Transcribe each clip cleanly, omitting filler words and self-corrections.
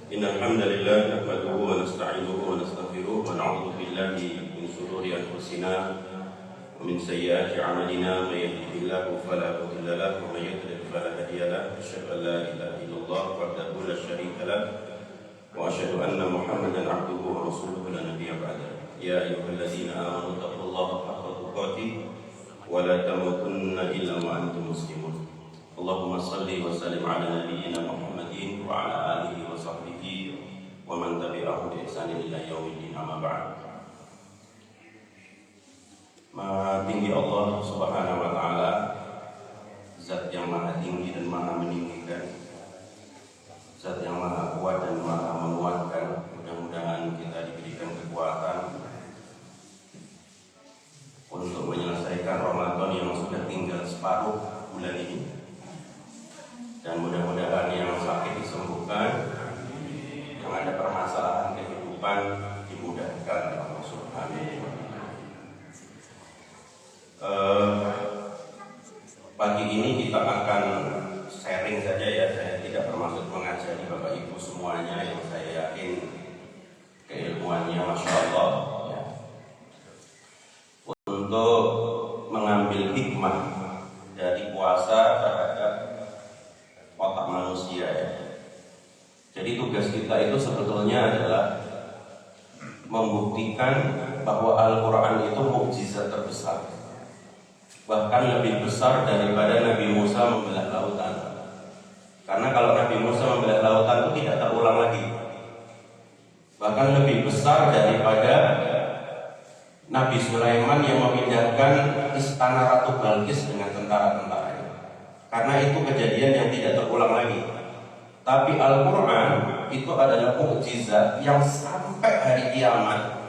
إن الحمد لله نحمده ونستعينه ونستغفره ونعوذ بالله من شرور أنفسنا ومن سيئات أعمالنا من يهده الله فلا مضل له ومن يضلل فلا هادي له أشهد أن لا إله إلا الله وحده لا شريك له وأشهد أن محمدا عبده ورسوله لا نبي بعده يا أيها الذين آمنوا اتقوا الله حق تقاته ولا تموتن إلا وأنتم مسلمون اللهم صل وسلم على نبينا محمد وعلى آله وصحبه ومن تبعهم بإحسان إلى يوم الدين أما بعد. Maha tinggi Allah Subhanahu wa taala, zat yang maha tinggi dan maha meninggikan, zat yang maha kuat dan maha menguatkan. Mudah-mudahan kita diberikan kekuatan untuk menyelesaikan Ramadan yang sudah tinggal separuh bulan ini, dan mudah-mudahan yang sakit disembuhkan, yang ada permasalahan kehidupan dimudahkan oleh Allah Subhanahu wa taala. Pagi ini kita akan sharing saja ya. Saya tidak bermaksud mengajari Bapak Ibu semuanya, yang saya yakin keilmuannya Masya Allah ya. Untuk mengambil hikmah dari puasa terhadap otak manusia ya. Jadi tugas kita itu sebetulnya adalah membuktikan bahwa Al-Quran itu mukjizat terbesar, bahkan lebih besar daripada Nabi Musa membelah lautan. Karena kalau Nabi Musa membelah lautan itu tidak terulang lagi. Bahkan lebih besar daripada Nabi Sulaiman yang memindahkan istana Ratu Balkis dengan tentara-tentaranya. Karena itu kejadian yang tidak terulang lagi. Tapi Al-Quran itu adalah mukjizat yang sampai hari kiamat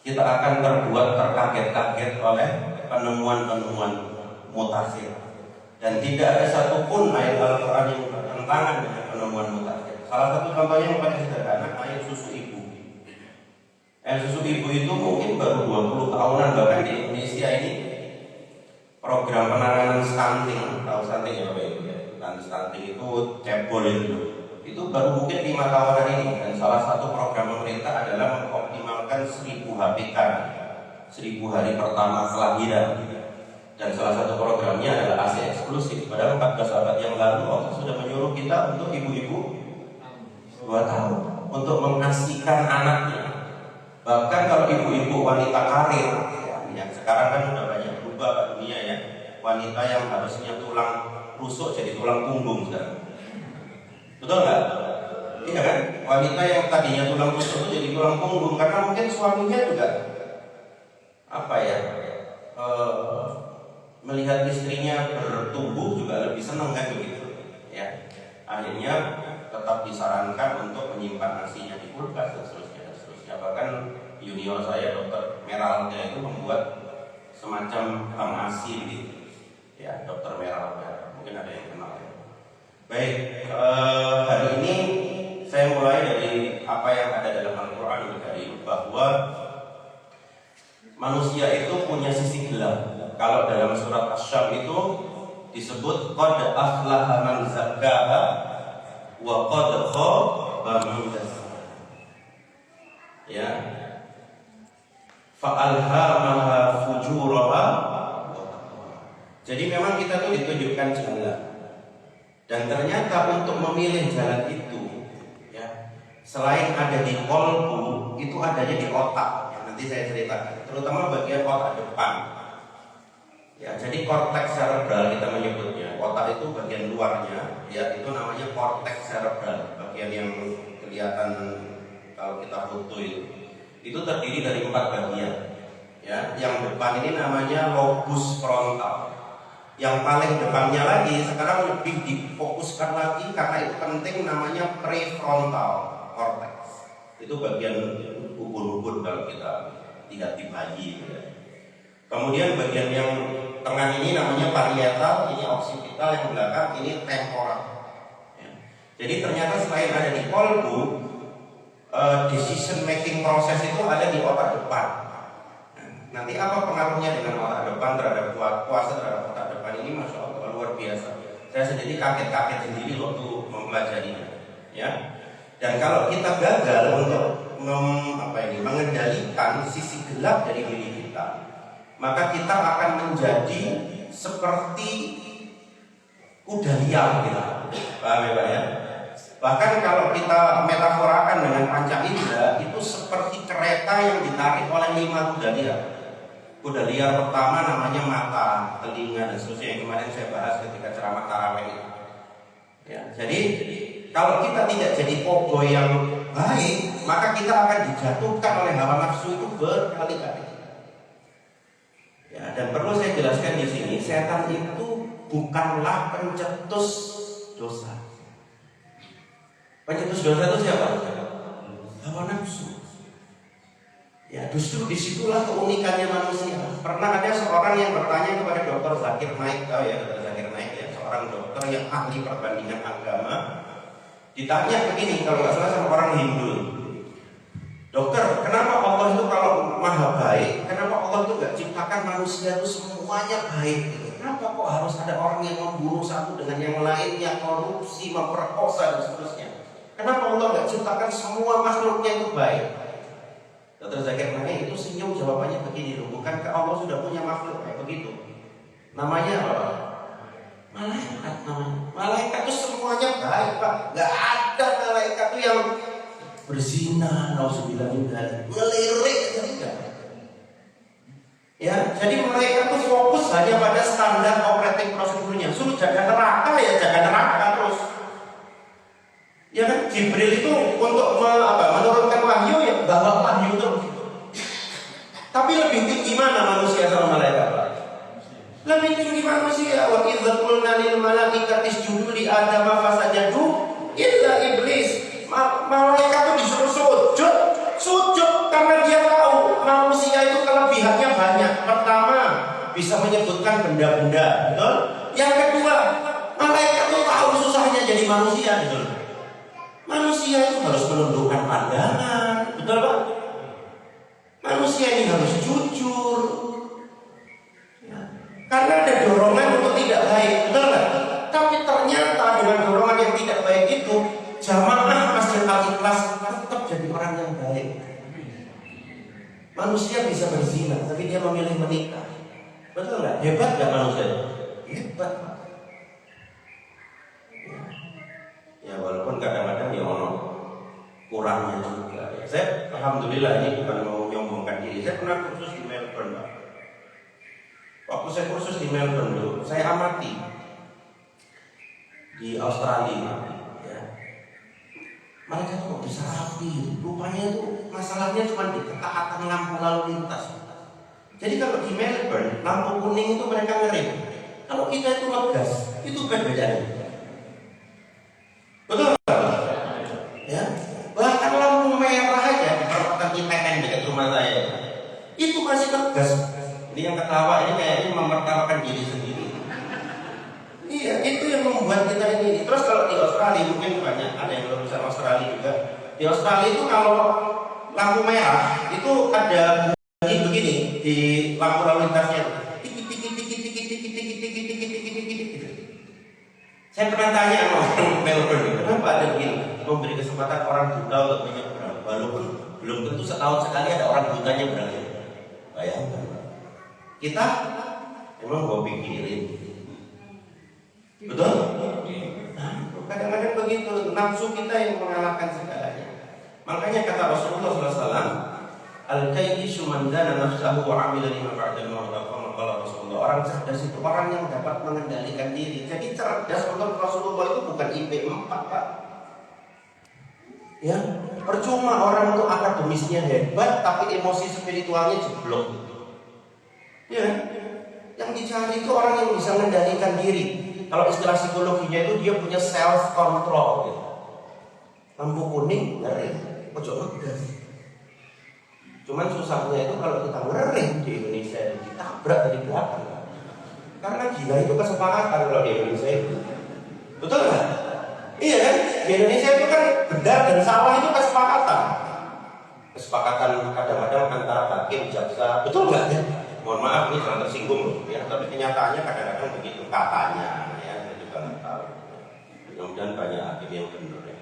kita akan terbuat terkaget-kaget oleh penemuan-penemuan mutakhir, dan tidak ada satupun ayat Al-Quran yang bertentangan dengan penemuan mutakhir. Salah satu contohnya yang paling sederhana, ayat susu ibu. Ayat susu ibu itu mungkin baru 20 tahunan, bahkan di Indonesia ini program penanganan stunting, tahu stunting ya Bapak Ibu ya? Stunting itu cebol itu baru mungkin 5 tahunan ini, dan salah satu program pemerintah adalah mengoptimalkan 1000 HPK, 1000 hari pertama kelahiran, dan salah satu programnya adalah ASI eksklusif. Padahal 14 abad yang lalu Allah sudah menyuruh kita untuk ibu-ibu 2 tahun untuk mengasihkan anaknya. Bahkan kalau ibu-ibu wanita karir ya, yang sekarang kan sudah banyak berubah Pak dunia ya, wanita yang harusnya tulang rusuk jadi tulang punggung sekarang, betul nggak? Iya kan? Wanita yang tadinya tulang rusuk itu jadi tulang punggung karena mungkin suaminya juga melihat istrinya bertumbuh juga lebih senang kan begitu ya. Akhirnya tetap disarankan untuk menyimpan nasinya di kulkas dan seterusnya. Bahkan junior saya Dokter Meralda itu membuat semacam bank ASI gitu ya, Dokter Meralda, mungkin ada yang kenal ya. Baik, hari ini saya mulai dari apa yang ada dalam Al-Quran Karim, bahwa manusia itu punya sisi gelap. Kalau dalam surat Asy-Syams itu disebut qad aflaha man zakkaha wa qad khaba man dassaha. Ya. Fa'alhamaha fujuraha. Jadi memang kita tuh ditunjukkan jalan. Dan ternyata untuk memilih jalan itu ya, selain ada di kolbu, itu adanya di otak. Nanti saya ceritakan, terutama bagian otak depan. Ya, jadi korteks cerebral kita menyebutnya. Otak itu bagian luarnya, ya itu namanya korteks cerebral. Bagian yang kelihatan kalau kita foto itu terdiri dari 4 bagian. Ya, yang depan ini namanya lobus frontal. Yang paling depannya lagi sekarang lebih difokuskan lagi karena itu penting, namanya prefrontal cortex. Itu bagian ubun-ubun kalau kita lihat di bayi ya. Kemudian bagian yang tengah ini namanya parietal, ini occipital, yang belakang ini temporal ya. Jadi ternyata selain ada di kolbu, decision making proses itu ada di otak depan. Nanti apa pengaruhnya dengan otak depan terhadap puasa terhadap otak depan ini, Masya Allah luar biasa. Saya sendiri kaget-kaget sendiri waktu mempelajarinya ya. Dan kalau kita gagal untuk mengendalikan sisi gelap dari diri kita, maka kita akan menjadi seperti kuda liar gitu. Paham ya Pak ya? Bahkan kalau kita metaforakan dengan panca indera, itu seperti kereta yang ditarik oleh 5 kuda liar. Kuda liar pertama namanya mata, telinga, dan seterusnya yang kemarin saya bahas ketika ceramah tarawih. Ya, jadi kalau kita tidak jadi pogo yang baik, maka kita akan dijatuhkan oleh hawa nafsu itu berkali-kali. Ya, dan perlu saya jelaskan di sini, setan itu bukanlah pencetus dosa. Pencetus dosa itu siapa? Hawa nafsu. Ya, justru disitulah keunikannya manusia. Pernah ada seorang yang bertanya kepada Dr. Zakir Naik, tahu ya Dr. Zakir Naik ya, seorang dokter yang ahli perbandingan agama. Ditanya begini, kalau nggak salah sama orang Hindu, dokter, kenapa Allah itu kalau maha baik, kenapa Allah itu nggak ciptakan manusia itu semuanya baik? Kenapa kok harus ada orang yang membunuh satu dengan yang lainnya, korupsi, memperkosa dan seterusnya? Kenapa Allah nggak ciptakan semua makhluknya itu baik? Dr. Zakir Naik itu senyum, jawabannya begini, bukankah Allah sudah punya makhluk kayak begitu? Namanya apa? Malaikat namanya. Malaikat itu semuanya baik Pak. Gak ada malaikat itu yang berzina, nauzubillah min dzalik, ngelirik aja tidak. Ya, jadi mereka itu fokus hanya pada standar operating prosedurnya. Suruh jaga neraka ya jaga neraka terus. Ya kan, Jibril itu untuk menurunkan wahyu ya bawa wahyu terus. Tapi lebih tinggi mana manusia sama malaikat Pak? Lebih tinggi manusia. Wa idza qulna lil malaikati isjudu li adama fasajadu illa iblis. Malaikat itu disuruh sujud karena dia tahu manusia itu kelebihannya banyak. Pertama, bisa menyebutkan benda-benda, betul? Yang kedua, malaikat itu tahu susahnya jadi manusia, betul? Manusia itu harus menundukkan pandangan, betul Pak? Manusia ini harus jujur. Karena ada dorongan untuk tidak baik, betul nggak? Tapi ternyata dengan dorongan yang tidak baik itu, jamaah Masjid Al-Ikhlas tetap jadi orang yang baik. Manusia bisa berzina, tapi dia memilih menikah, betul nggak? Hebat nggak manusia? Hebat. Ya walaupun kadang-kadang ya ono kurangnya juga. Saya alhamdulillah ini bukan mau menyombongkan diri. Saya pernah kursus di Melbourne, Pak. Waktu saya kursus di Melbourne dulu, saya amati di Australia, ya. Mereka tuh bisa rapi, rupanya itu masalahnya cuma di ketaatan lampu lalu lintas. Jadi kalau di Melbourne, lampu kuning itu mereka ngerem. Kalau kita itu ngegas, itu bedanya. Betul nggak? Ya, bahkan lampu merah aja di perempatan ITN dekat rumah saya, itu masih ngegas. Ini yang ketawa ini kayaknya mempertawakan diri sendiri. Iya, itu yang membuat kita ini. Terus kalau di Australia mungkin banyak ada yang lulusan Australia juga. Di Australia itu kalau lampu merah itu ada bunyi begini di lampu lalu lintasnya. Saya pernah tanya sama orang Melbourne, kenapa ada begini? Memberi kesempatan orang buta untuk menyeberang, walaupun belum tentu setahun sekali ada orang butanya berangkat. Bayangkan. Kita emang mau pikirin, betul? Nah, kadang-kadang begitu, nafsu kita yang mengalahkan segalanya. Makanya kata Rasulullah SAW, al-kayyishu man dana nafsahu wa 'amila lima ba'dal maut. Kalau Rasulullah, orang cerdas itu orang yang dapat mengendalikan diri. Jadi cerdas untuk Rasulullah itu bukan IP 4 Pak. Ya, percuma orang itu akademisnya hebat tapi emosi spiritualnya jeblok. Ya, yang dicari itu orang yang bisa mengendalikan diri. Kalau istilah psikologinya itu dia punya self control gitu. Lampu kuning ngeri, ojo ngegas. Cuman susahnya itu kalau kita ngerem di Indonesia ditabrak dari belakang. Karena gila itu kesepakatan kalau di Indonesia itu. Betul nggak? Iya kan? Di Indonesia itu kan benar dan salah itu kesepakatan. Kesepakatan kadang-kadang antara hakim, jaksa, betul nggak ya? Mohon maaf ini jangan tersinggung loh, ya. Tapi kenyataannya kadang-kadang begitu katanya, ya. Saya juga nggak tahu. Mudah-mudahan banyak hakim yang benar ya.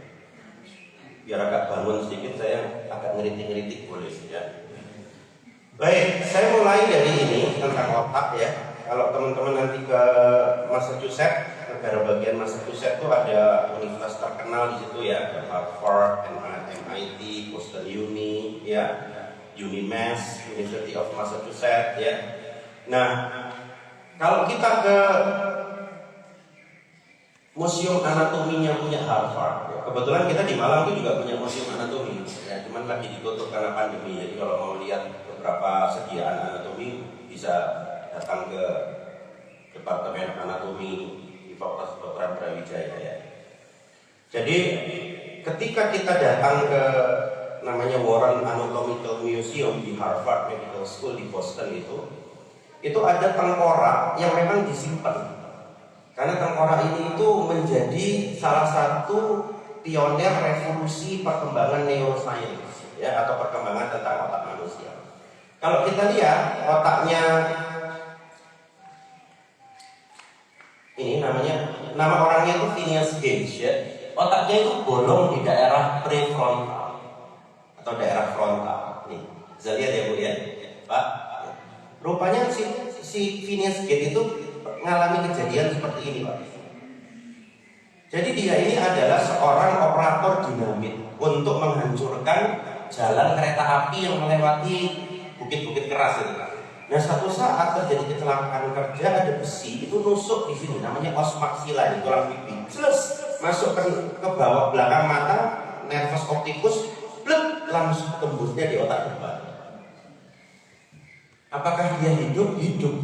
biar agak bangun sedikit, saya agak ngeritik-ngeritik boleh ya. Baik, saya mulai dari ini tentang otak ya. Kalau teman-teman nanti ke Massachusetts, negara bagian Massachusetts itu ada universitas terkenal di situ ya, Harvard, MIT, Boston Uni, ya, UMass, University of Massachusetts ya. Nah, kalau kita ke museum anatominya punya Harvard, ya, kebetulan kita di Malang itu juga punya museum anatomi, ya, cuman lagi ditutup karena pandemi. Jadi kalau mau lihat beberapa sediaan anatomi bisa datang ke Departemen Anatomi di Fakultas Kedokteran Brawijaya ya. Jadi ketika kita datang ke namanya Warren Anatomical Museum di Harvard Medical School di Boston itu ada tengkorak yang memang disimpan. Karena tengkorak ini itu menjadi salah satu pionir revolusi perkembangan neuroscience ya, atau perkembangan tentang otak manusia. Kalau kita lihat otaknya ini nama orangnya itu Phineas Gage ya. Otaknya itu bolong di daerah prefrontal atau daerah frontal. Nih, bisa lihat ya Bu ya, Pak. Rupanya si Phineas Gage itu mengalami kejadian seperti ini, Pak. Jadi dia ini adalah seorang operator dinamit untuk menghancurkan jalan kereta api yang melewati bukit-bukit keras itu. Nah, satu saat terjadi kecelakaan kerja, ada besi itu nusuk di sini, namanya os maxilla, di tulang pipi, masuk ke bawah belakang mata, nervus opticus, langsung tembusnya di otak depan. Apakah dia hidup? Hidup.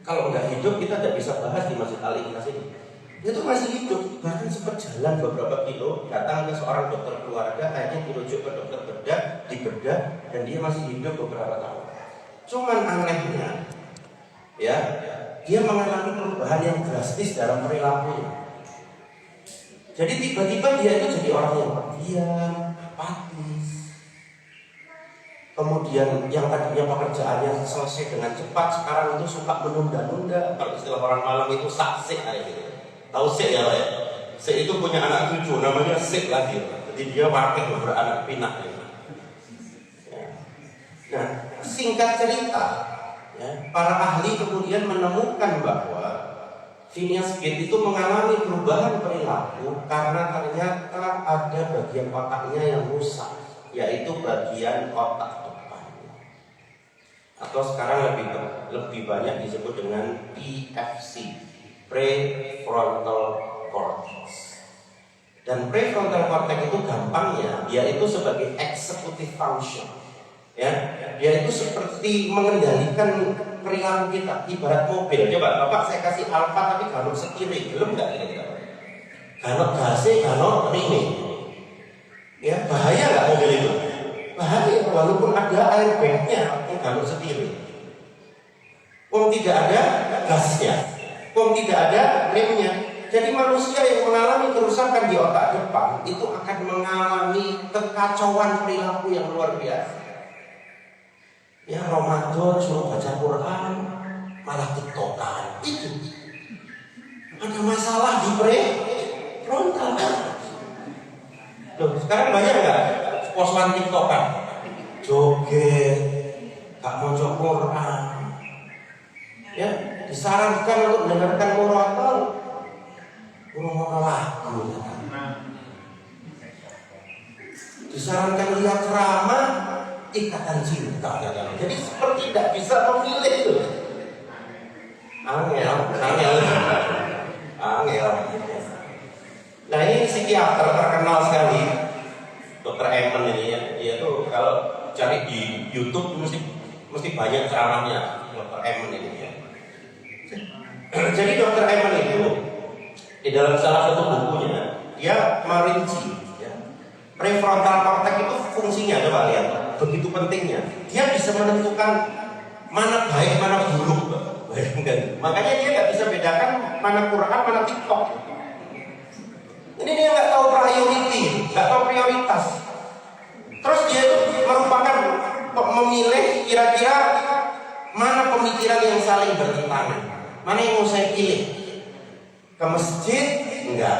Kalau nggak hidup, kita tidak bisa bahas di Masjid Al-Ikhlas ini. Dia itu masih hidup, bahkan sempat jalan beberapa kilo, datang ke seorang dokter keluarga, akhirnya dirujuk ke dokter bedah, dibedah, dan dia masih hidup beberapa tahun. Cuman anehnya, ya, dia mengalami perubahan yang drastis dalam perilakunya. Jadi tiba-tiba dia itu jadi orang yang pendiam, apatis. Kemudian yang tadinya pekerjaannya selesai dengan cepat, sekarang itu suka menunda-nunda. Kalau istilah orang Malang itu saksik kayak gitu. Tahu sik ya, Pak ya? Sik itu punya anak cucu, namanya sik lagi. Jadi dia wakil beranak pinak. Ya. Nah, singkat cerita, ya, para ahli kemudian menemukan bahwa Phineas Gage itu mengalami perubahan perilaku karena ternyata ada bagian otaknya yang rusak, yaitu bagian otak depan, atau sekarang lebih banyak disebut dengan PFC, prefrontal cortex. Dan prefrontal cortex itu gampangnya dia itu sebagai executive function, ya, dia itu seperti mengendalikan perilaku kita, ibarat mobil. Coba Bapak saya kasih alfa tapi ganok setirnya, belum nggak kira-kira? Ganok gasnya, ganok ringnya, ya bahaya nggak mobil itu? Bahaya, walaupun ada airbagnya, ganok setirnya. Tidak ada gasnya, tidak ada remnya. Jadi manusia yang mengalami kerusakan di otak depan itu akan mengalami kekacauan perilaku yang luar biasa. Ya, Ramadan suruh baca Quran malah tiktokan, itu ada masalah di prefrontal. Loh, sekarang banyak nggak posan tiktokan, joget, gak mau baca Quran, ya disarankan untuk mendengarkan murotal, lagu, disarankan lihat ceramah, ikatan cinta. Jadi seperti tidak bisa memilih itu. Angel. Nah, ini psikiater terkenal sekali, Dr. Emen ini ya. Dia tuh kalau cari di YouTube mesti banyak ceramahnya Dr. Emen ini ya. Jadi Dr. Emen itu di dalam salah satu bukunya dia merinci ya, prefrontal cortex itu fungsinya, coba lihat, begitu pentingnya. Dia bisa menentukan mana baik, mana buruk. Makanya dia nggak bisa bedakan mana Quran, mana TikTok. Ini dia nggak tahu prioritas. Terus dia itu merupakan memilih kira-kira mana pemikiran yang saling bertentangan, mana yang mau saya pilih. Ke masjid enggak,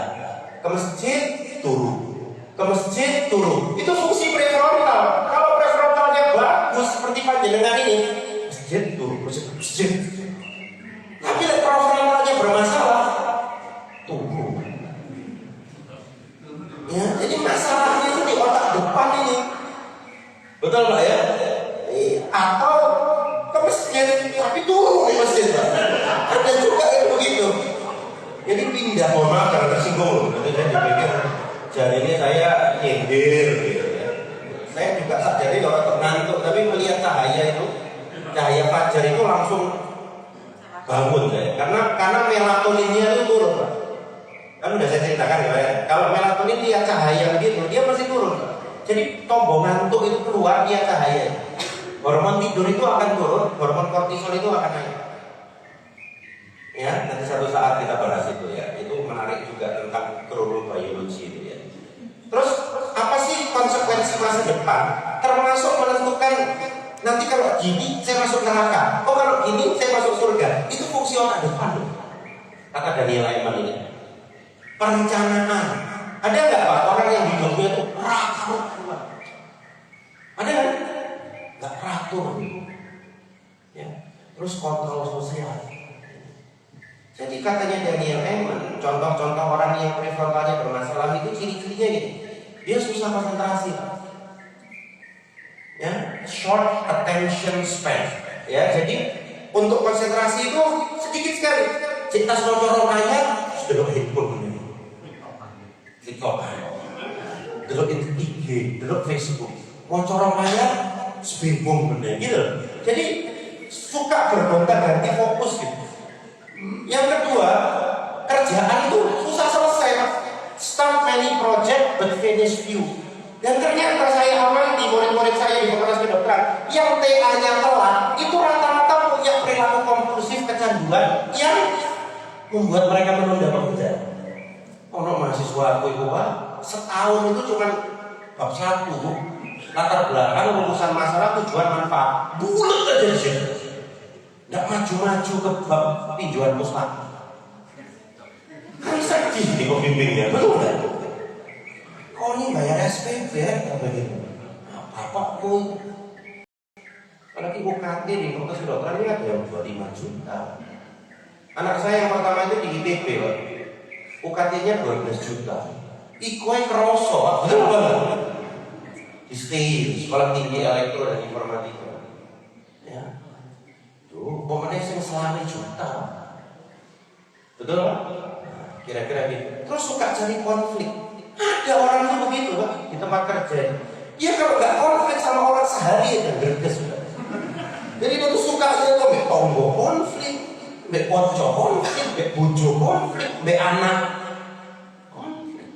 ke masjid turu, ke masjid turun. Itu fungsi prefrontal. Kalau prefrontalnya bagus seperti panjenengan ini, masjid turun, masjid. Tapi prefrontalnya bermasalah, turun. Ya, jadi masalahnya itu di otak depan ini. Betul Pak ya? Atau ke masjid, tapi turun di masjid Pak. Ada juga yang begitu. Jadi pindah, mohon maaf karena tersinggung. Nanti saya dipikir jari ini saya nyindir gitu ya. Saya juga sadari kalau ngantuk, tapi melihat cahaya itu, cahaya fajar itu langsung bangun saya. Karena melatoninnya itu turun Pak. Kan udah saya ceritakan ya. Kalau melatonin lihat cahaya gitu, dia masih turun Pak. Jadi tombol ngantuk itu keluar dia cahaya. Hormon tidur itu akan turun, hormon kortisol itu akan naik. Ya, nanti satu saat kita bahas itu ya. Itu menarik juga tentang kronobiologi itu ya. Terus apa sih konsekuensi masa depan? Termasuk menentukan nanti kalau gini saya masuk neraka. Oh kalau gini saya masuk surga. Itu fungsi otak depan loh. Kata Daniel Kahneman ini. Perencanaan. Ada nggak Pak orang yang hidupnya itu teratur? Ada nggak? Nggak teratur. Ya. Terus kontrol sosial. Jadi katanya Daniel Kahneman, contoh-contoh orang yang prefrontalnya bermasalah itu ciri-cirinya gini. Dia susah konsentrasi. Ya, short attention span. Ya, jadi untuk konsentrasi itu sedikit sekali. Cinta seloncorong kaya, delok handphone ini. TikTok, delok IG, delok Facebook. Moncorong kaya, bingung bener gitu. Jadi suka bergonta-ganti fokus gitu. Yang kedua, kerjaan itu susah selesai Pak. Start many project but finish few. Dan ternyata saya amati murid-murid saya di fakultas kedokteran yang TA-nya telat itu rata-rata punya perilaku kompulsif kecanduan yang membuat mereka menunda pekerjaan. Ono mahasiswa aku itu Pak, setahun itu cuma bab 1, latar belakang rumusan masalah tujuan manfaat, bulat aja di situ. Nggak maju-maju ke bab tinjauan mustahil. Kan sedih di pembimbingnya, betul nggak? Kau ini bayar SPP ya, begitu. Apa pun. Apalagi UKT di fakultas kedokteran ini ada yang 25 juta. Anak saya yang pertama itu di ITB, Pak. UKT-nya 12 juta. Ikuai keroso, Pak. Betul nggak? Di STI, Sekolah Tinggi Elektro dan Informatika. Ya. Pemenang yang selama juta. Betul Pak? Kira-kira gitu. Terus suka cari konflik. Ada orang itu begitu Pak, di tempat kerja. Dia kalau nggak konflik sama orang sehari ya gerges. Jadi dia tuh suka aja tuh mbak tonggo konflik, mbak konco konflik, mbak bojo konflik, mbak anak konflik.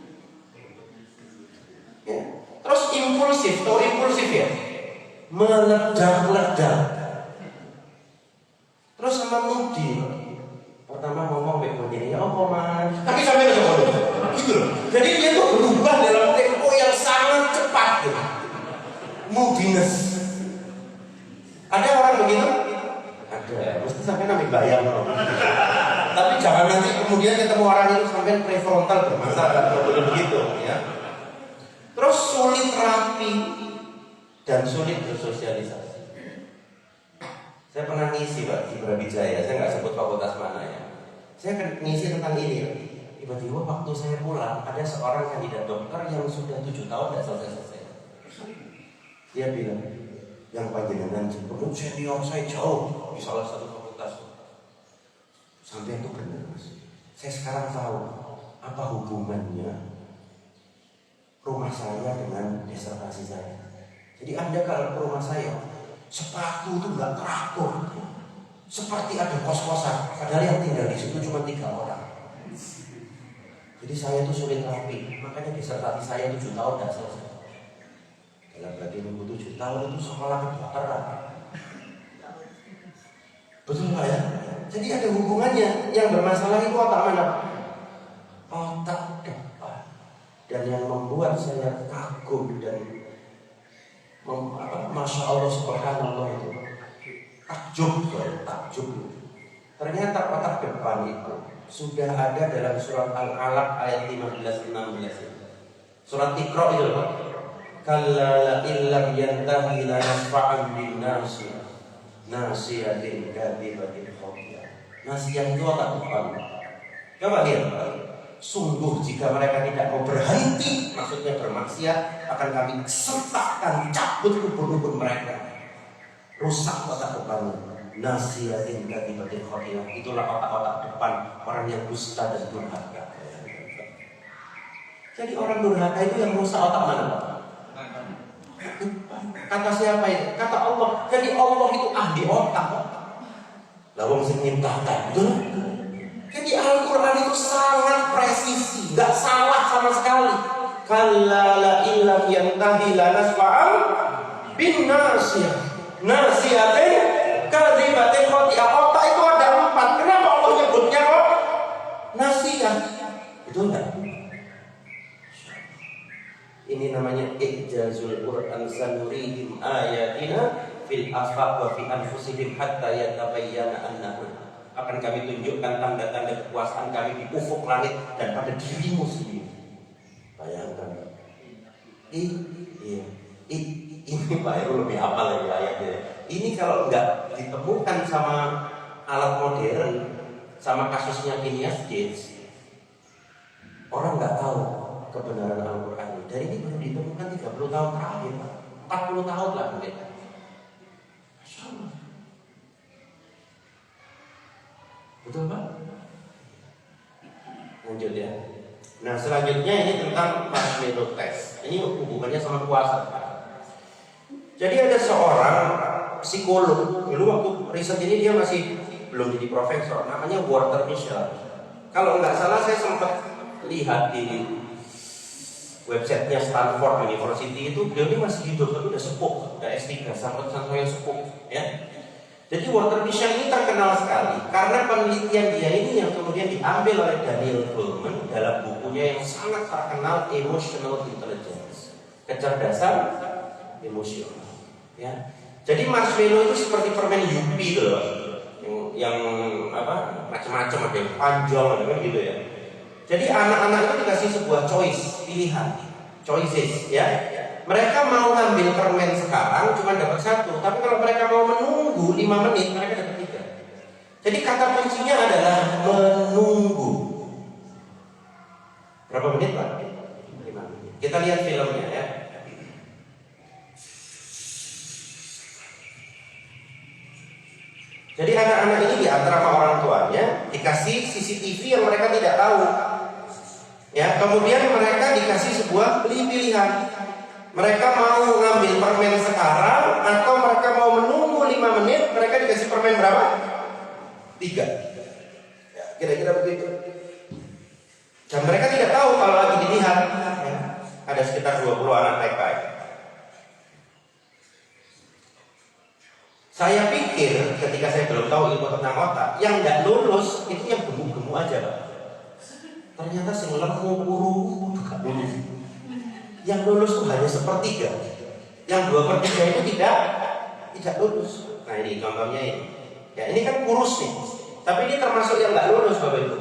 Ya. Terus impulsif, tahu impulsif ya? Meledak-ledak. Terus sama mudi, pertama ngomong begini, ya apa man? Tapi sampai udah ngomong, gitu loh. Jadi dia tuh berubah dalam tempo yang sangat cepat, gitu. Moodiness. Ada orang begitu? Ada. Mesti sampai namanya bayang loh. Tapi jangan nanti kemudian ketemu orang itu sampai prefrontal bermasalah, boleh begitu, ya. Terus sulit rapi dan sulit bersosialisasi. Saya pernah ngisi Pak di Brawijaya, saya nggak sebut fakultas mana ya. Saya ngisi tentang ini. Tiba-tiba waktu saya pulang, ada seorang kandidat dokter yang sudah 7 tahun tidak selesai-selesai. Dia bilang, yang panjenengan sebelum senior saya jauh di salah satu fakultas. Sampai itu benar Mas. Saya sekarang tahu apa hubungannya rumah saya dengan disertasi saya. Jadi Anda kalau ke rumah saya, sepatu itu nggak teratur, seperti ada kos-kosan. Padahal yang tinggal di situ cuma 3 orang. Jadi saya itu sulit rapi. Makanya disertasi saya 7 tahun tidak selesai. Dalam berarti nunggu 7 tahun itu sekolah kedokteran. Betul nggak ya? Jadi ada hubungannya. Yang bermasalah itu otak mana? Otak depan. Dan yang membuat saya kagum dan Masya Allah Subhanallah itu takjub. Ternyata otak depan itu sudah ada dalam surat Al-Alaq ayat 15-16. Surat Iqra itu Pak. kalla la illam yantahi la nasfa'an bin nasiyatin kadibatin khotiyah. Nasiyah itu otak depan. Coba lihat, sungguh jika mereka tidak mau berhenti, maksudnya bermaksiat, akan kami sertakan, cabut ubun-ubun mereka, rusak otak depannya. Nasiyatin kadibatin khotiyah, itulah otak-otak depan orang yang dusta dan durhaka. Jadi orang durhaka itu yang rusak otak mana? Kata siapa itu? Kata Allah. Jadi Allah itu ahli otak. Lawang sing nyiptakan, betul? Jadi Al-Quran itu sangat presisi, nggak salah sama sekali. Kalla la illam yantahi la nasfa'an bin nasiyatin kadzibatin khotiyah. Otak itu ada 4. Kenapa Allah nyebutnya kok nasiyah? Itu enggak. Ini namanya ijazul Quran, sanurihim ayatina fil afaq wa fi anfusihim hatta yatabayyana annahu. Akan kami tunjukkan tanda-tanda kekuasaan kami di ufuk langit dan pada dirimu sendiri. Bayangkan. Ini Pak Heru lebih hafal lagi ayatnya. Ini kalau enggak ditemukan sama alat modern, sama kasusnya Phineas Gates, orang enggak tahu kebenaran Al-Quran. Dan ini baru ditemukan 30 tahun terakhir, 40 tahun lah mungkin. Masya Allah. Betul Pak? Lanjut ya. Nah selanjutnya ini tentang marshmallow test. Ini hubungannya sama puasa. Jadi ada seorang psikolog, dulu waktu riset ini dia masih belum jadi profesor, namanya Walter Mischel. Kalau nggak salah saya sempat lihat di websitenya Stanford University itu, beliau ini masih hidup tapi udah sepuh, udah S3, sampai sepuh ya. Jadi Walter Mischel ini terkenal sekali karena penelitian dia ini yang kemudian diambil oleh Daniel Goleman dalam bukunya yang sangat terkenal, Emotional Intelligence, kecerdasan emosional ya. Jadi marshmallow itu seperti permen Yupi loh, yang apa macam-macam, ada yang panjang, ada kan gitu ya. Jadi anak-anak itu dikasih sebuah choices ya. Mereka mau ngambil permen sekarang cuma dapat 1, tapi kalau mereka mau menunggu 5 menit mereka dapat 3. Jadi kata kuncinya adalah menunggu. Berapa menit Pak? 5 menit. Kita lihat filmnya ya. Jadi anak-anak ini diantar sama orang tuanya, dikasih CCTV yang mereka tidak tahu. Ya, kemudian mereka dikasih sebuah pilihan. Mereka mau ngambil permen sekarang atau mereka mau menunggu 5 menit, mereka dikasih permen berapa? 3. Ya, kira-kira begitu. Dan mereka tidak tahu kalau lagi dilihat ya, ada sekitar 20 anak TK. Saya pikir ketika saya belum tahu ilmu tentang otak, yang nggak lulus itu yang gemuk-gemuk aja Pak. Ternyata sing lemu kuru juga lulus. Yang lulus itu hanya 1/3. Yang 2/3 itu tidak lulus. Nah ini contohnya ini. Ya ini kan kurus nih. Tapi ini termasuk yang nggak lulus Bapak Ibu.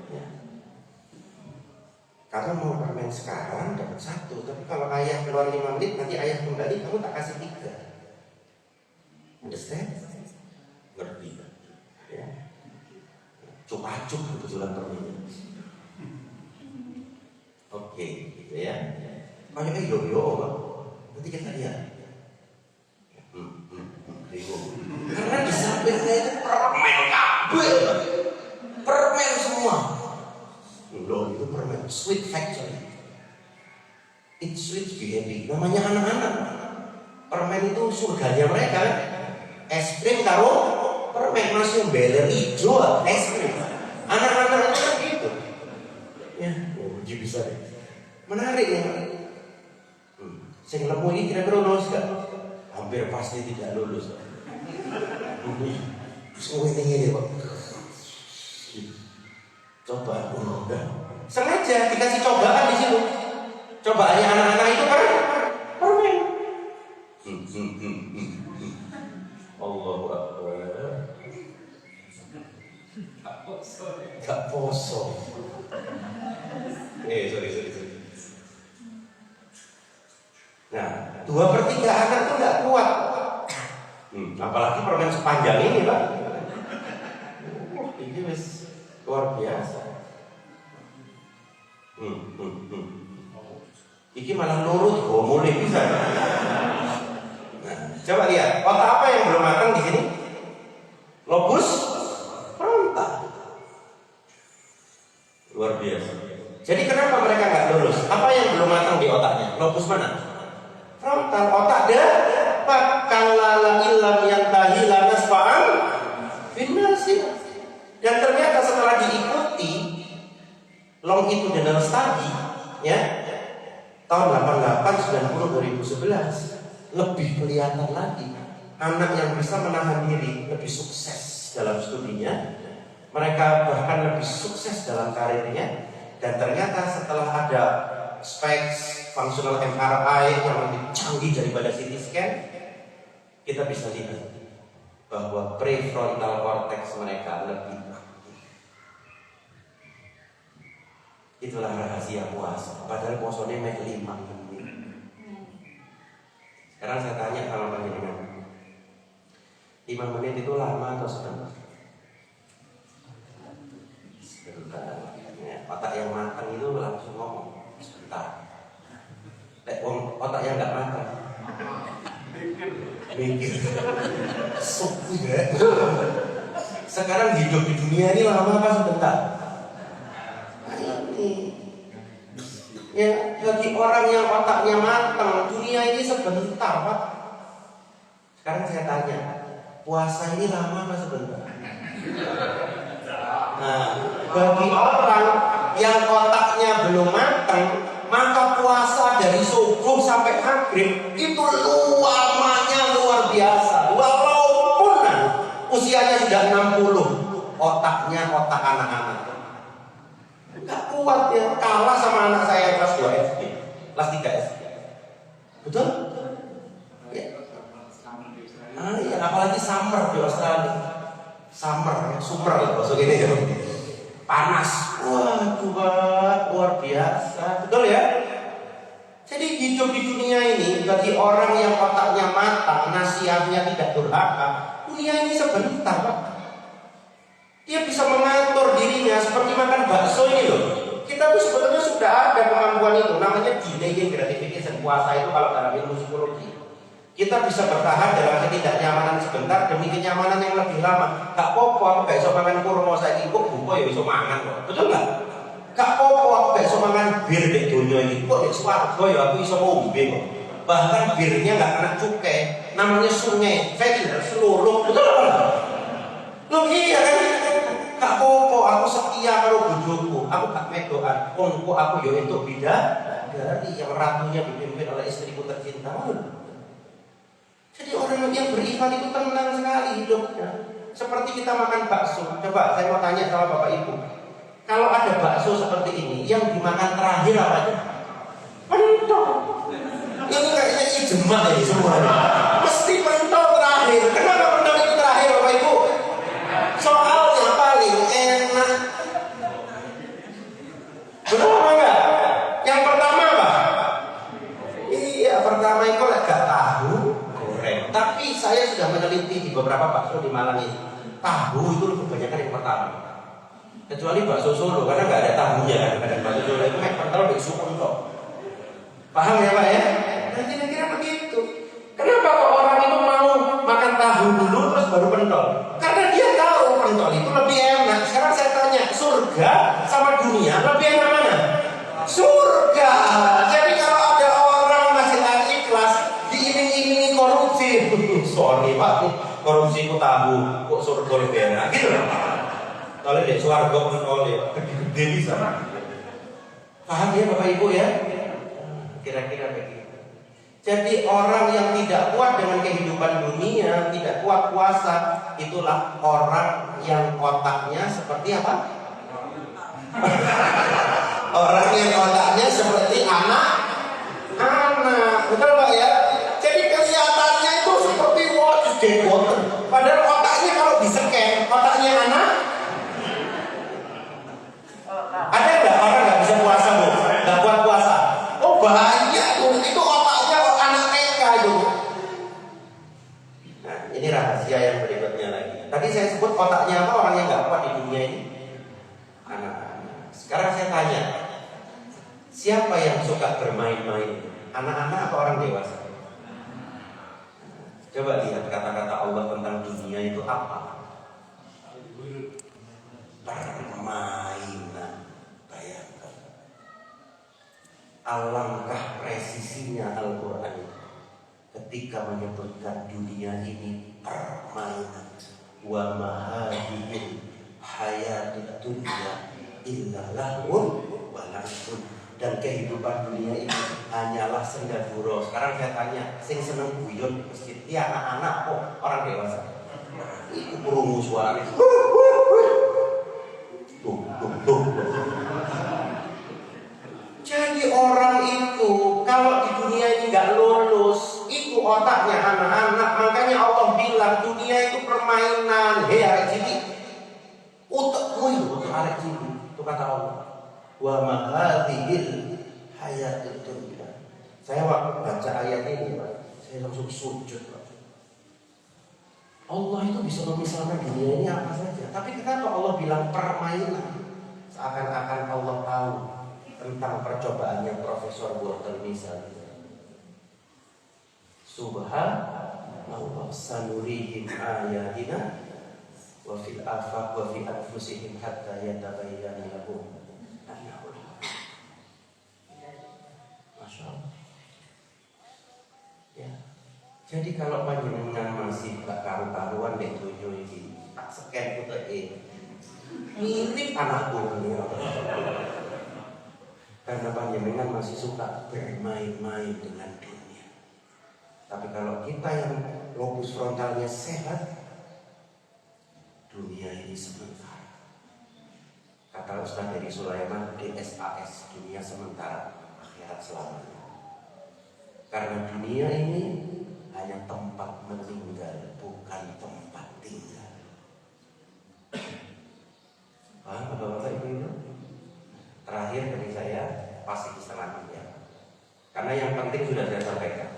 Ya. Karena mau permen sekarang dapat 1, tapi kalau ayah keluar 5 menit nanti ayah kembali, kamu tak kasih 3. Understand? Ngerti ya. Cuk-acuk kebetulan permennya. Oke, gitu ya. Banyak yo-yo, Pak. Nanti kita lihat. Karena di samping saya itu permen kabel. Permen semua. Loh, itu permen Sweet Factory. It's sweet baby. Namanya anak-anak. Permen itu surganya mereka. Es krim taruh permen, masih beler hijau es krim. Anak-anak itu kan gitu. Ya, bisa deh. Menarik ya. Sing lemu ini kira-kira lulus gak? Hampir pasti tidak lulus. Terus ini Pak. Coba. Sengaja dikasih cobaan di situ. Cobaannya anak-anak itu kan permen. Allahu Akbar. Gak poso. Sorry. Nah, 2/3 anak tuh nggak kuat. Apalagi permen sepanjang ini Pak. Ini wis luar biasa. Iki malah nurut, mulai bisa. Nah, coba lihat, otak apa yang belum matang di sini? Lobus frontal. Luar biasa. Jadi kenapa mereka nggak lurus? Apa yang belum matang di otaknya? Lobus mana? Frontal. Otak dapat. Kalala illam yantahi lanasfa'an binnasir. Dan ternyata setelah diikuti longitudinal study, ya, tahun 88, 90, 2011 lebih kelihatan lagi anak yang bisa menahan diri lebih sukses dalam studinya, mereka bahkan lebih sukses dalam karirnya. Dan ternyata setelah ada specs functional MRI yang lebih canggih daripada CT scan, kita bisa lihat bahwa prefrontal cortex mereka lebih aktif. Itulah rahasia puasa. Padahal puasanya make 5 menit. Sekarang saya tanya sama panjenengan, 5 menit itu lama atau sebentar? Sebentar. Ya, otak yang matang itu langsung ngomong sebentar. Otak yang nggak matang mikir. Sekarang hidup di dunia ini lama apa sebentar? Ini ya, bagi orang yang otaknya matang, dunia ini sebentar Pak. Sekarang saya tanya, puasa ini lama apa sebentar? Nah, bagi orang yang otaknya belum matang, maka puasa dari subuh sampai maghrib itu lamanya luar biasa. Walaupun usianya sudah 60, otaknya otak anak-anak. Gak kuat ya, kalah sama anak saya kelas 2 SD, kelas 3 SD. Betul? Ya. Ya, apalagi summer di Australia. Summer bahasa gini ya. Panas. Waduh, luar biasa. Betul ya? Jadi hidup di dunia ini bagi orang yang otaknya matang, nasihatnya tidak durhaka, dunia ini sebentar Pak. Dia bisa mengatur dirinya seperti makan bakso ini loh. Kita tuh sebetulnya sudah ada kemampuan itu, namanya delaying gratification. Puasa itu kalau dalam ilmu psikologi, kita bisa bertahan dalam ketidaknyamanan sebentar demi kenyamanan yang lebih lama. Gak popo aku gak iso mangan kurma saiki kok buka ya iso mangan kok. Betul enggak? Gak popo aku gak iso mangan bir nek donya iki kok nek swarga ya aku iso ngombe kok. Bahkan birnya gak kena cukai, namanya sungai, vanilla seluruh. Betul enggak? Loh iya kan? Gak popo aku setia karo bojoku, aku gak medokan. Wong aku yo entuk bidadari yang ratunya dipimpin oleh istriku tercinta. Jadi orang yang beriman itu tenang sekali hidupnya. Seperti kita makan bakso. Coba saya mau tanya sama Bapak Ibu, kalau ada bakso seperti ini, yang dimakan terakhir apa aja? Pentol. Ini kayaknya ijma ini semuanya. Mesti pentol terakhir. Kenapa pentol itu terakhir Bapak Ibu? Soalnya paling enak. Betul apa enggak? Yang pertama apa? Iya, pertama itu gak tahu. Tapi saya sudah meneliti di beberapa bakso di Malang ini, tahu itu lebih banyak yang pertama. Kecuali bakso Solo karena nggak ada tahunya kan. Ada bakso Solo itu pentol di sukun kok. Paham ya Pak ya? Nah kira-kira begitu. Kenapa kok orang itu mau makan tahu dulu terus baru pentol? Karena dia tahu pentol itu lebih enak. Sekarang saya tanya, surga sama dunia lebih enak mana? Surga. Jadi kalau ada orang masih ikhlas diiming-imingi korupsi, sorry Pak, korupsi ku tahu, kok surga lebih enak, gitu loh. Kalau di surga pentol ya, gede bisa. Paham ya Bapak Ibu ya? Kira-kira begitu. Jadi orang yang tidak kuat dengan kehidupan dunia, tidak kuat puasa, itulah orang yang otaknya seperti apa? Orang yang otaknya seperti anak-anak, betul Pak ya? Jadi kelihatannya itu seperti watch decoder, padahal otaknya kalau di-scan, otaknya anak. Ada nggak orang nggak bisa puasa Bu? Nggak kuat puasa? Oh banyak Bu, itu otaknya otaknya apa, orang yang nggak kuat di dunia ini? Anak-anak. Sekarang saya tanya, siapa yang suka bermain-main? Anak-anak atau orang dewasa? Coba lihat kata-kata Allah tentang dunia itu apa? Permainan. Bayangkan. Alangkah presisinya Al-Quran ketika menyebutkan dunia ini permainan. Wa mahadihil hayatid dunya illa lahun wa lahun. Dan kehidupan dunia ini hanyalah sendaguro. Sekarang saya tanya, sing seneng guyon di masjid, ya anak-anak kok orang dewasa? Itu kurungu suara. Tuh. Jadi orang itu kalau di dunia ini nggak lulus, itu otaknya anak-anak. Makanya Allah bilang dunia itu permainan. Hei arek cilik, utekmu itu untuk arek cilik. Itu kata Allah. Wa mahadihil hayatud dunya. Saya waktu baca ayat ini, Pak, saya langsung sujud, Pak. Allah itu bisa memisahkan dunia ini apa saja. Tapi kenapa Allah bilang permainan? Seakan-akan Allah tahu tentang percobaannya Profesor Wortel misalnya. Subhanallah, sanurihim ayatina wa fil afaq wa fi anfusihim hatta yatabayyana lahum annahu al-haq. Masya Allah. Ya. Jadi kalau panjenengan masih gak karu-karuan dek dojo ini, tak scan foto mirip anakku ini. Karena panjenengan masih suka bermain-main dengan dunia. Tapi kalau kita yang lobus frontalnya sehat, dunia ini sementara. Kata Ustaz dari Sulaiman, DSAS, dunia sementara, akhirat selamanya. Karena dunia ini hanya tempat meninggal, bukan tempat tinggal. Paham Bapak-bapak Ibu? Terakhir dari saya pasti setengah ya. Karena yang penting sudah saya sampaikan.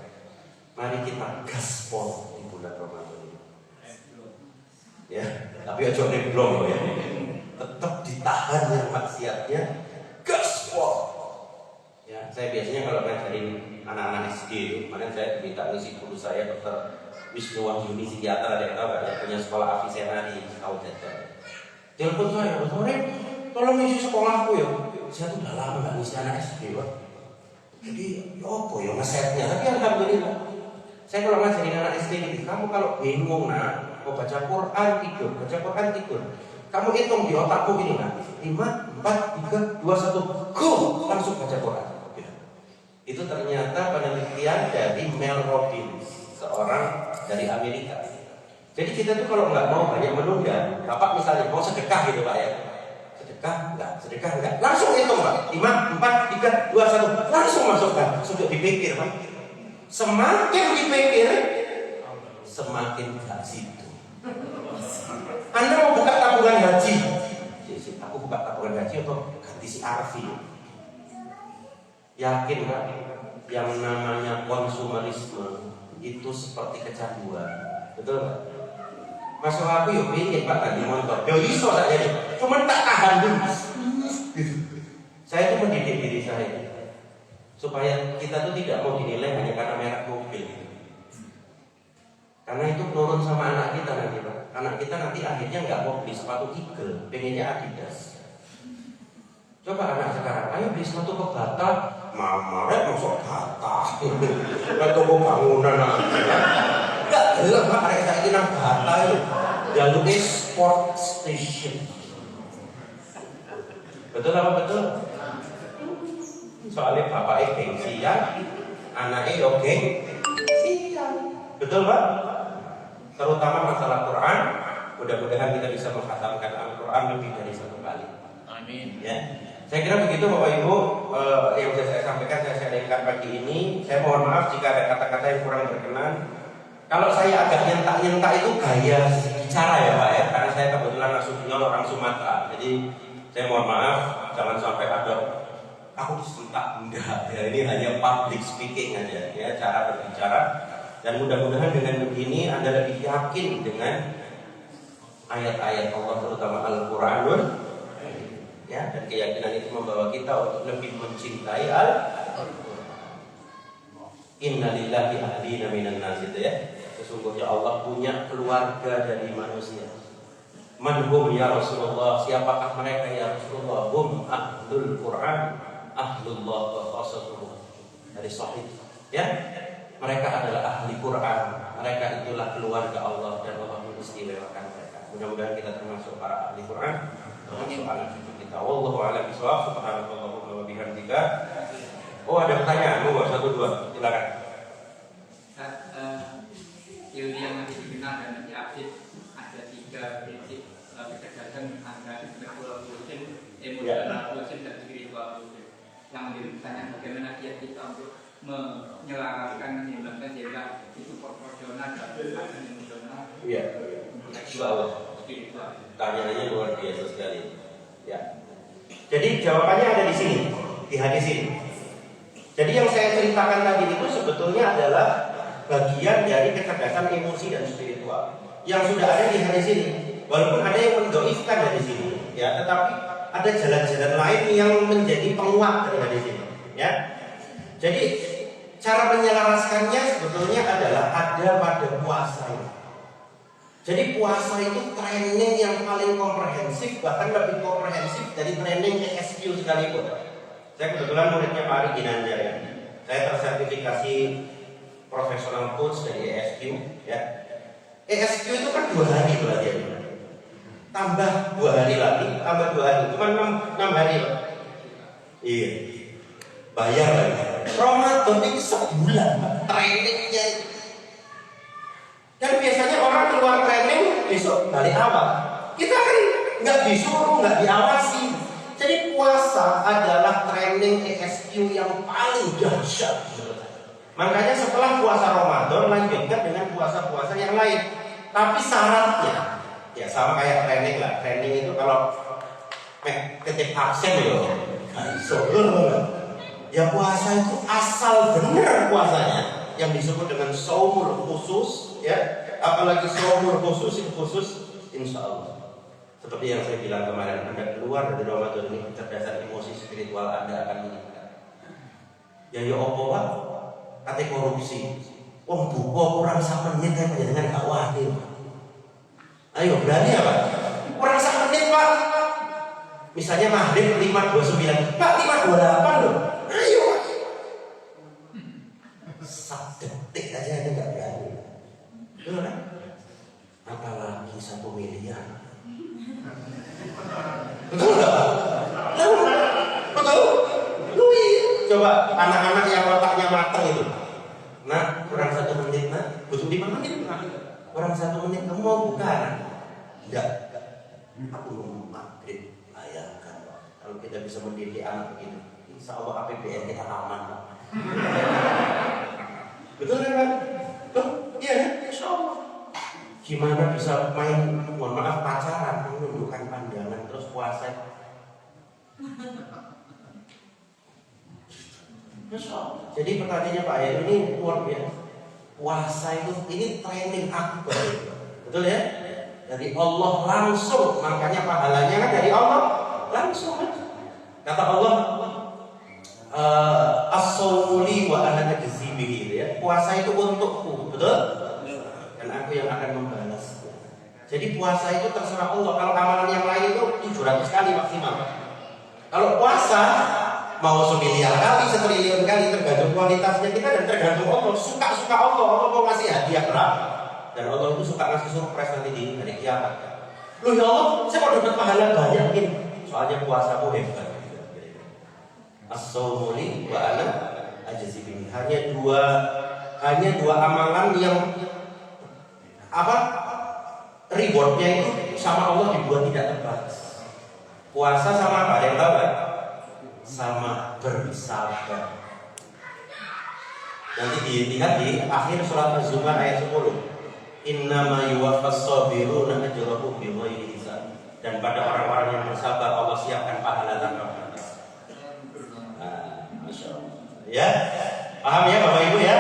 Mari kita gaspol di bulan Ramadan ini. Ya, tapi aja neblong ya. Tetap ditahan yang maksiatnya, gaspol. Ya, saya biasanya kalau ngajarin anak-anak SD, kemarin saya minta ngisi guru saya Dr. Wisnu Wahyuni psikiater, ada yang tahu nggak? Yang punya sekolah Avicenna di Kaujajan. Telepon saya, sore, tolong ngisi sekolahku ya. Saya tuh udah lama nggak ngisi anak SD, Pak. Jadi, apa ya ngesetnya? Tapi alhamdulillah. Saya kalau ngajarin anak SD ini, kamu kalau bingung nak, mau baca Quran tidur, kamu hitung di otakmu gini nak, 5, 4, 3, 2, 1, go, langsung baca Quran. Itu ternyata penelitian dari Mel Robbins, seorang dari Amerika. Jadi kita tuh kalau nggak mau banyak menunda, Bapak misalnya mau sedekah gitu Pak ya, sedekah enggak, langsung hitung Pak, 5, 4, 3, 2, 1, langsung masukkan, sudah dipikir Pak. Semakin dipikir, semakin gak situ. Anda mau buka tabungan haji, aku buka tabungan haji atau ganti si Arfi? Yakin Pak, yang namanya konsumerisme itu seperti kecanduan, betul Pak? Masuk aku yuk pingin Pak ganti motor, yo iso saja nih, cuman tak tahan dulu. Saya tuh mendidik diri saya supaya kita tuh tidak mau dinilai hanya karena merek mobil. Karena itu turun sama anak kita nanti Pak. Anak kita nanti akhirnya nggak mau beli sepatu Eagle, pengennya Adidas. Coba anak sekarang, ayo beli sepatu ke Bata, mama masuk Bata, toko bangunan aja. Enggak jelas Pak, ada saya kira Bata itu jalurnya sport station. Betul apa betul? Soalnya bapaknya gengsian, anaknya yo gengsian. Betul Pak? Terutama masalah Quran, mudah-mudahan kita bisa menghatamkan Al-Quran lebih dari 1 kali. Amin. Ya. Saya kira begitu Bapak Ibu, yang bisa saya sampaikan saya sharingkan pagi ini. Saya mohon maaf jika ada kata-kata yang kurang berkenan. Kalau saya agak nyentak-nyentak itu gaya bicara ya Pak ya, karena saya kebetulan aslinya orang Sumatera. Jadi saya mohon maaf, jangan sampai ada aku disentak, enggak ya, ini hanya public speaking aja ya, cara berbicara. Dan mudah-mudahan dengan begini Anda lebih yakin dengan ayat-ayat Allah terutama Al-Qur'anul ya, dan keyakinan itu membawa kita untuk lebih mencintai Al-Qur'an. Inna lillahi ahlina minan nas itu ya. Sesungguhnya Allah punya keluarga dari manusia. Man hum ya Rasulullah, siapakah mereka ya Rasulullah? Hum ahlul Qur'an, ahlullah wa khasatuhu. Dari sahih ya. Mereka adalah ahli Quran. Mereka itulah keluarga Allah dan Allah mengistimewakan mereka. Mudah-mudahan kita termasuk para ahli Quran, termasuk anak cucu kita. Wallahu a'lam bishawab. Subhanallahumma wa bihamdika. Oh, ada pertanyaan? Monggo 1 2, silakan. Teori yang masih dikenal dan masih update ada 3 prinsip kecerdasan, ada intellectual quotient, emotional quotient, dan spiritual quotient. Yang menjadi pertanyaan bagaimana kita untuk menyelaraskan, menyeimbangkan sehingga itu proporsional dan emosional. Iya. Insyaallah. Pertanyaannya luar biasa sekali. Ya. Jadi jawabannya ada di sini, di hadis ini. Jadi yang saya ceritakan tadi itu sebetulnya adalah bagian dari kecerdasan emosi dan spiritual yang sudah ada di hadis ini. Walaupun ada yang mendoifkan dari sini, ya, tetapi ada jalan-jalan lain yang menjadi penguat dari hadis ini. Ya. Jadi cara menyelaraskannya sebetulnya adalah ada pada puasa. Jadi puasa itu training yang paling komprehensif, bahkan lebih komprehensif dari training ESQ sekalipun. Saya kebetulan muridnya Pak Ari Ginanjar ya. Saya tersertifikasi professional coach dari ESQ ya. ESQ itu kan 2 hari berarti ya. Tambah 2 hari lagi, tambah 2 hari, cuma 6 hari Pak. Iya. Bayar lagi. Ramadan itu sebulan trainingnya. Kan biasanya orang keluar training besok balik awal. Kita kan nggak disuruh, nggak diawasi. Jadi puasa adalah training ESQ yang paling dahsyat. Makanya setelah puasa Ramadan lanjutkan dengan puasa-puasa yang lain. Tapi syaratnya ya sama kayak training lah. Training itu kalau ketik absen loh. Ya puasa itu asal benar puasanya yang disebut dengan shaumul khusus ya, apalagi shaumul khusus insya Allah. Seperti yang saya bilang kemarin, Anda keluar dari Ramadan ini kecerdasan emosi spiritual Anda akan meningkat. Ya opo Pak, kate korupsi. Wong buka kurang sak menit kayak panjenengan gak khawatir. Ayo berani ya Pak? Kurang sak menit Pak. Misalnya maghrib 5.29, Pak 5.28 loh. Ayo Pak. Sak detik aja Anda gak berani. Betul kan? Apalagi 1 miliar. Betul nggak? Betul. Coba anak-anak yang otaknya matang itu. Nah, kurang 1 menit nah, butuh 5 menit. Kurang 1 menit kamu mau buka? Enggak. Aku mau maghrib. Bayangkan kalau kita bisa mendidik anak begini, insya Allah APBN kita aman. Betul kan? Betul? Iya kan? Insya Allah. Gimana bisa main, mohon maaf, pacaran, menundukkan pandangan terus puasa? Jadi pertanyaannya Pak Heru ini luar biasa. Puasa itu ini training akbar, betul ya? Dari Allah langsung, makanya pahalanya kan dari Allah langsung. Kata Allah, as-sawmuli wa ana ajzi bihi ya. Puasa itu untukku, betul? Dan aku yang akan membalas. Jadi puasa itu terserah Allah. Kalau amalan yang lain itu 700 kali maksimal. Kalau puasa mau 1 miliar kali, 1 triliun kali, tergantung kualitasnya kita dan tergantung Allah. Suka-suka Allah, Allah mau ngasih hadiah berapa. Dan Allah itu suka ngasih surprise nanti di hari kiamat. Loh ya Allah, saya mau dapat pahala banyak ini. Soalnya puasamu hebat. As-sawmuli wa ana ajzi bihi. Hanya dua amalan yang rewardnya itu sama Allah dibuat tidak terbatas. Puasa sama apa? Ada yang tahu kan? Sama bersabar. Nanti dilihat di akhir surat Az-Zumar ayat 10. Innama yuwaffas sabiruna ajrahum bighairi hisab. Dan pada orang-orang yang bersabar Allah siapkan pahala tanpa batas. Masya Allah. Ya, paham ya Bapak Ibu ya?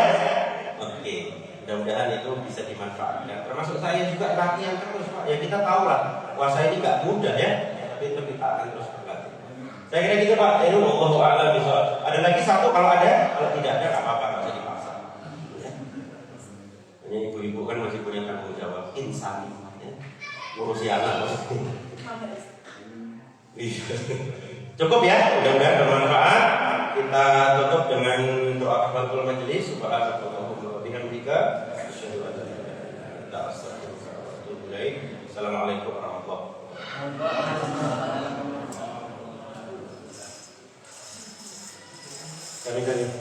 Oke, mudah-mudahan itu bisa dimanfaatkan. Termasuk saya juga latihan terus Pak. Ya kita tahu lah puasa ini nggak mudah ya, tapi itu kita akan terus berlatih. Saya kira gitu Pak. Itu wallahu a'lam bishawab. Ada lagi satu, kalau ada, kalau tidak ada nggak apa-apa, nggak usah dipaksa. Ya. Hanya ibu-ibu kan masih punya tanggung jawab insani, ya. Ngurusi anak maksudnya. Iya. Cukup ya, mudah-mudahan bermanfaat. Kita tutup dengan doa kafaratul majelis. Subhanallahumma wa bihamdika asyhadu an la ilaha illa anta astaghfiruka wa atubu ilaik. Assalamualaikum warahmatullahi wabarakatuh.